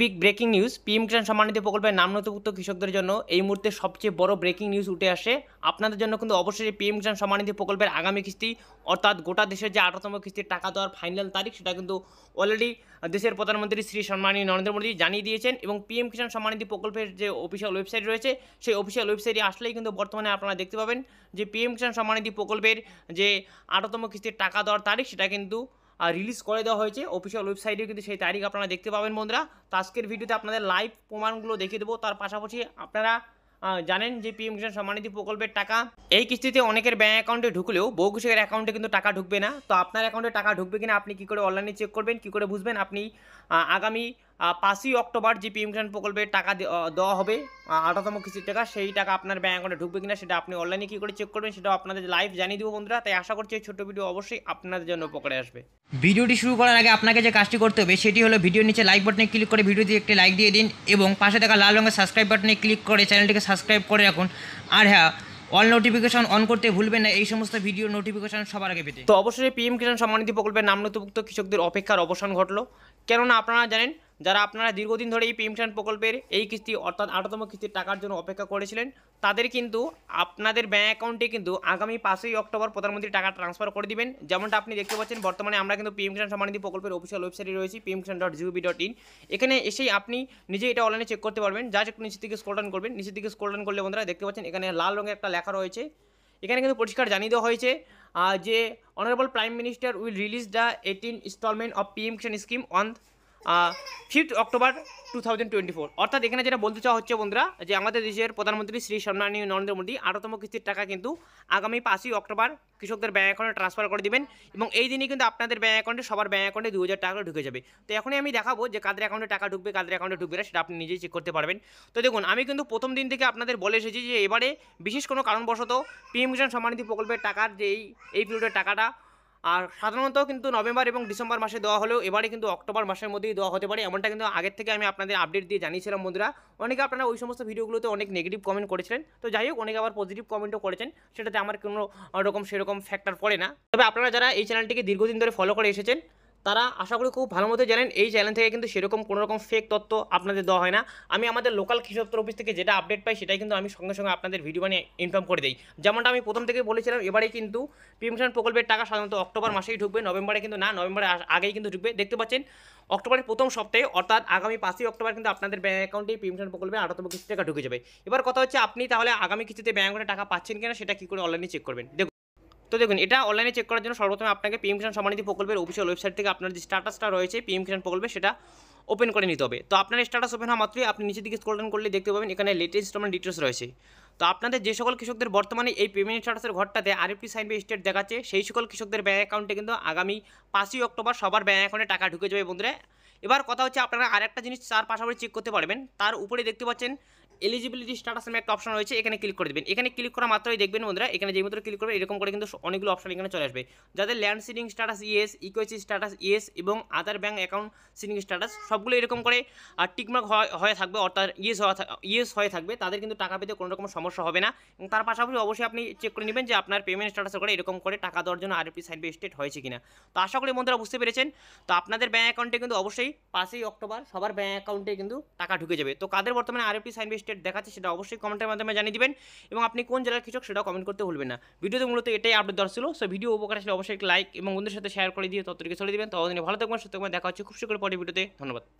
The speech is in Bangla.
Big breaking news. PM Kisan Samman Nidhi প্রকল্পের নাম নথিভুক্ত কৃষকদের জন্য এই মুহূর্তে সবচেয়ে বড় ব্রেকিং নিউজ উঠে আসে। আপনাদের জন্য কিন্তু অবশ্যই পিএম কিষাণ সম্মান নিধি প্রকল্পের আগামী কিস্তি অর্থাৎ গোটা দেশের যে 18তম কিস্তির টাকা দেওয়ার ফাইনাল তারিখ সেটা কিন্তু অলরেডি দেশের প্রধানমন্ত্রী শ্রী সম্মানীয় নরেন্দ্র মোদী জানিয়ে দিয়েছেন এবং পিএম কিষাণ সম্মান নিধি প্রকল্পের যে অফিসিয়াল ওয়েবসাইট রয়েছে সেই অফিসিয়াল ওয়েবসাইটে আসলেই কিন্তু বর্তমানে আপনারা দেখতে পাবেন যে পিএম কিষাণ সম্মান নিধি প্রকল্পের যে 18তম কিস্তির টাকা দেওয়ার তারিখ সেটা কিন্তু রিলিজ করে দেওয়া হয়েছে অফিসিয়াল ওয়েবসাইটে, কিন্তু সেই তারিখ আপনারা দেখতে পাবেন বন্ধুরা। তো আজকের ভিডিওতে আপনাদের লাইভ প্রমাণগুলো দেখিয়ে দেবো। তার পাশাপাশি আপনারা জানেন যে পিএম কিষাণ সম্মান নিধি প্রকল্পের টাকা এই কিস্তিতে অনেকের ব্যাঙ্ক অ্যাকাউন্টে ঢুকলেও বহু কৃষকের অ্যাকাউন্টে কিন্তু টাকা ঢুকবে না। তো আপনার অ্যাকাউন্টে টাকা ঢুকবে কিনা আপনি কী করে অনলাইনে চেক করবেন, কী করে বুঝবেন? আপনি আগামী 5ই অক্টোবর যে পিএম কিষাণ প্রকল্পের টাকা দেওয়া হবে 18তম কিস্তির টাকা, সেই টাকা আপনার ব্যাঙ্ক অ্যাকাউন্টে ঢুকবে কিনা সেটা আপনি অনলাইনে কী করে চেক করবেন সেটাও আপনাদের লাইভ জানিয়ে দেবো বন্ধুরা। তাই আশা করছি এই ছোট্ট ভিডিও অবশ্যই আপনাদের জন্য উপকারে আসবে। ভিডিওটি শুরু করার আগে আপনাকে যে কাজটি করতে হবে সেটি হলো ভিডিওর নিচে লাইক বাটনে ক্লিক করে ভিডিওতে একটি লাইক দিয়ে দিন এবং পাশে থাকা লাল রঙের সাবস্ক্রাইব বাটনে ক্লিক করে চ্যানেলটিকে সাবস্ক্রাইব করে রাখুন। আর হ্যাঁ, অল নোটিফিকেশন অন করতে ভুলবেন না এই সমস্ত ভিডিও নোটিফিকেশন সবার আগে পেতে। তো অবশ্যই পিএম কিষাণ সম্মান নিধি প্রকল্পের নাম নথিভুক্ত কৃষকদের অপেক্ষার অবসান ঘটলো। কেননা আপনারা জানেন যারা আপনারা দীর্ঘদিন ধরে এই পিএম কিষাণ প্রকল্পের এই কিস্তি অর্থাৎ 18তম কিস্তির টাকার জন্য অপেক্ষা করেছিলেন, তাদের কিন্তু আপনাদের ব্যাঙ্ক অ্যাকাউন্টে কিন্তু আগামী 5ই অক্টোবর প্রধানমন্ত্রী টাকা ট্রান্সফার করে দিবেন। যেমনটা আপনি দেখতে পাচ্ছেন বর্তমানে আমরা কিন্তু পিএম কিষাণ সম্মান নিধি প্রকল্পের অফিসিয়াল ওয়েবসাইটে রয়েছি pmkisan.gov.in। এখানে এসেই আপনি নিজে এটা অনলাইনে চেক করতে পারবেন। যা একটু নিচের দিকে স্ক্রল ডাউন করবেন, নিচের দিকে স্ক্রল ডাউন করলে বন্ধুরা দেখতে পাচ্ছেন এখানে লাল রঙের একটা লেখা রয়েছে। এখানে কিন্তু পরিষ্কার জানিয়ে দেওয়া হয়েছে যে honourable prime minister will release the 18 instalment of PM Kisan scheme on 5th October 2024। অর্থাৎ এখানে যেটা বলতে চাওয়া হচ্ছে বন্ধুরা যে আমাদের দেশের প্রধানমন্ত্রী শ্রী সম্মানীয় নরেন্দ্র মোদী 18তম কিস্তির টাকা কিন্তু আগামী 5ই অক্টোবর কৃষকদের ব্যাঙ্ক অ্যাকাউন্টে ট্রান্সফার করে দিবেন এবং এই দিনই কিন্তু আপনাদের ব্যাঙ্ক অ্যাকাউন্টে সবার ব্যাঙ্ক অ্যাকাউন্টে 2000 টাকা ঢুকে যাবে। তো এখনই আমি দেখাবো যে কাদের অ্যাকাউন্টে টাকা ঢুকবে কাদের অ্যাকাউন্টে ঢুকবে না, সেটা আপনি নিজেই চেক করতে পারবেন। তো দেখুন, আমি কিন্তু প্রথম দিন থেকে আপনাদের বলে এসেছি যে এবারে বিশেষ কোনো কারণবশত পিএম কিষাণ সম্মান নিধি প্রকল্পের টাকার যে এই পিরিয়ডের টাকাটা আর সাধারণত কিন্তু নভেম্বর এবং ডিসেম্বর মাসে দেওয়া হলেও এবারে কিন্তু অক্টোবর মাসের মধ্যেই দেওয়া হতে পারে, এমনটা কিন্তু আগের থেকে আমি আপনাদের আপডেট দিয়ে জানিয়েছিলাম বন্ধুরা। অনেকে আপনারা ওই সমস্ত ভিডিওগুলোতে অনেক নেগেটিভ কমেন্ট করেছিলেন, তো যাই হোক অনেকে আবার পজিটিভ কমেন্টও করেছেন, সেটাতে আমার কোনো রকম সেরকম ফ্যাক্টর পড়ে না। তবে আপনারা যারা এই চ্যানেলটিকে দীর্ঘদিন ধরে ফলো করে এসেছেন তারা আশা করি খুব ভালো মতো জানেন এই চ্যানেল থেকে কিন্তু সেরকম কোনো রকম ফেক তথ্য আপনাদের দেওয়া হয় না। আমি আমাদের লোকাল কৃষক অফিস থেকে যেটা আপডেট পাই সেটাই কিন্তু আমি সঙ্গে সঙ্গে আপনাদের ভিডিও বানিয়ে ইনফর্ম করে দিই। যেমনটা আমি প্রথম থেকে বলেছিলাম এবারে কিন্তু পিএম কিষাণ প্রকল্পের টাকা সাধারণত অক্টোবর মাসেই ঢুকবে, নভেম্বরে কিন্তু না, নভেম্বরের আগেই কিন্তু ঢুকবে। দেখতে পাচ্ছেন অক্টোবরের প্রথম সপ্তাহে অর্থাৎ আগামী 5ই অক্টোবর কিন্তু আপনাদের ব্যাঙ্ক অ্যাকাউন্টে পিএম কিষাণ প্রকল্পে 18তম কিস্তি টাকা ঢুকে যাবে। এবার কথা হচ্ছে আপনি তাহলে আগামী কিস্তিতে ব্যাঙ্ক অ্যাকাউন্টে টাকা পাচ্ছেন কিনা সেটা কী করে অনলাইনে চেক করবেন। তো দেখুন, এটা অনলাইনে চেক করার জন্য সর্বপ্রথমে আপনাকে পিএম কিষাণ সম্মান নিধি প্রকল্পের অফিসিয়াল ওয়েবসাইট থেকে আপনার যে স্ট্যাটাসটা রয়েছে পিএম কিষাণ প্রকল্পে সেটা ওপেন করে নিতে হবে। তো আপনার স্ট্যাটাস ওপেন হওয়া মাত্রই আপনি নিচের দিকে স্ক্রল ডাউন করলে দেখতে পাবেন এখানে লেটেস্ট ইনস্টলমেন্ট ডিটেলস রয়েছে। তো আপনাদের যে সকল কৃষকদের বর্তমানে এই পেমেন্ট স্ট্যাটাসের ঘরটাতে আরএফপি সাইন বাই স্টেট দেখাচ্ছে সেই সকল কৃষকদের ব্যাঙ্ক অ্যাকাউন্টে কিন্তু আগামী 5ই অক্টোবর সবার ব্যাঙ্ক অ্যাকাউন্টে টাকা ঢুকে যাবে বন্ধুরা। এবার কথা হচ্ছে আপনারা আরেকটা জিনিস তার পাশাপাশি চেক করতে পারবেন, তার উপরে দেখতে পাচ্ছেন এলিজিবিলিটি স্ট্যাটাস নামে একটা অপশন রয়েছে, এখানে ক্লিক করে দেবেন। এখানে ক্লিক করা মাত্রই দেখবেন বন্ধুরা এখানে যে মাত্র ক্লিক করবে এরকম করে কিন্তু অনেকগুলো অপশন এখানে চলে আসবে। যাদের land seeding status yes, equity status yes এবং আদার ব্যাঙ্ক অ্যাকাউন্ট সিডিং স্ট্যাটাস সবগুলো এরকম করে টিকমার্ক হয়ে থাকবে অর্থাৎ ইয়েস হয়ে থাকবে, তাদের কিন্তু টাকা পেতে কোনো রকম সমস্যা হবে না। এবং তার পাশাপাশি অবশ্যই আপনি চেক করে নেবেন যে আপনার পেমেন্ট স্ট্যাটাসের করে এরকম করে টাকা দেওয়ার জন্য আরএফপি সাইন বাই স্টেট হয়েছে কিনা। তো আশা করি বন্ধুরা বুঝতে পেরেছেন। তো আপনাদের ব্যাঙ্ক অ্যাকাউন্টে কিন্তু অবশ্যই 5ই অক্টোবর সবার ব্যাঙ্ক অ্যাকাউন্টে কিন্তু টাকা ঢুকে যাবে। তো কাদের বর্তমানে আরএফপি সাইন বাই স্টেট দেখাচ্ছে সেটা অবশ্যই কমেন্টের মাধ্যমে জানিয়ে দিবেন এবং আপনি কোন জেলার কৃষক সেটাও কমেন্ট করতে ভুলবেন না। ভিডিওতে মূলত এটাই আপডেট দেওয়ার ছিল। সো ভিডিও উপকার আসলে অবশ্যই লাইক এবং বন্ধুদের সাথে শেয়ার করে দিয়ে ততটুকু চলে দিবেন। ততদিনে ভালো থাকবেন, সুস্থ থাকবেন। দেখা হচ্ছে খুব শীঘ্রই পরের ভিডিওতে। ধন্যবাদ।